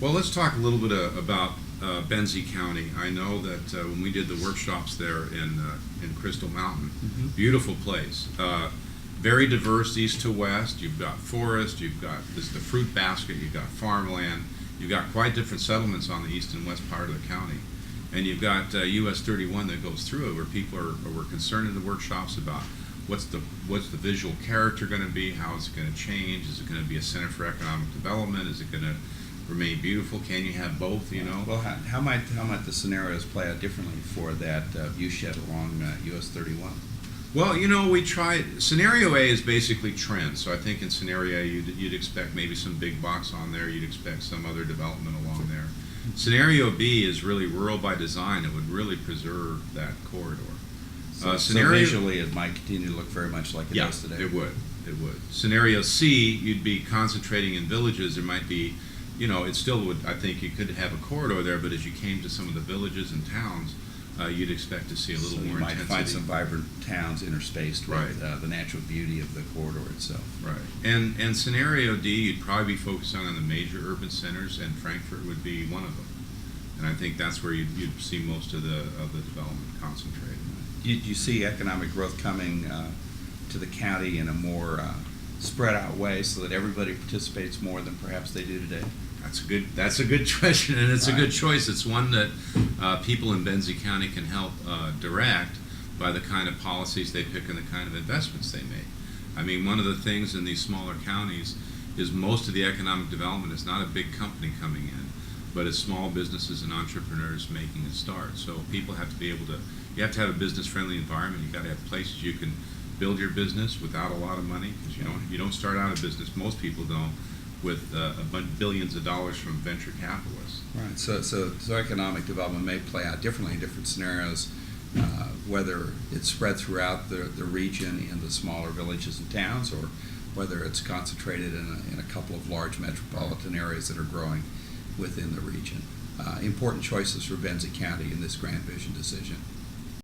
Well, let's talk a little bit about Benzie County. I know that when we did the workshops there in Crystal Mountain, beautiful place. Very diverse east to west. You've got forest, you've got the fruit basket, you've got farmland, you've got quite different settlements on the east and west part of the county. And you've got US 31 that goes through it, where people were concerned in the workshops about what's the visual character going to be, how is it going to change, is it going to be a center for economic development, is it going to remain beautiful, can you have both, you know? Well, how might the scenarios play out differently for that viewshed along US 31? Well, you know, we tried. Scenario A is basically trend. So I think in scenario A, you'd expect maybe some big box on there. You'd expect some other development along there. Scenario B is really rural by design. It would really preserve that corridor. So visually, it might continue to look very much like it does today. It would. It would. Scenario C, you'd be concentrating in villages. There might be, you know, it still would. I think you could have a corridor there, but as you came to some of the villages and towns, you'd expect to see a little more intensity. You might find some vibrant towns interspaced with the natural beauty of the corridor itself. Right. And scenario D, you'd probably be focusing on the major urban centers, and Frankfurt would be one of them. And I think that's where you'd see most of the development concentrated. Do you see economic growth coming to the county in a more spread out way so that everybody participates more than perhaps they do today? That's a good question, and it's a good choice. It's one that people in Benzie County can help direct by the kind of policies they pick and the kind of investments they make. I mean, one of the things in these smaller counties is most of the economic development is not a big company coming in, but it's small businesses and entrepreneurs making a start. So people have to be able to, you have to have a business-friendly environment. You've got to have places you can build your business without a lot of money, because you don't start out a business, most people don't, with billions of dollars from venture capitalists. Right. So economic development may play out differently in different scenarios, whether it's spread throughout the region in the smaller villages and towns, or whether it's concentrated in a couple of large metropolitan areas that are growing within the region. Important choices for Benzie County in this Grand Vision decision.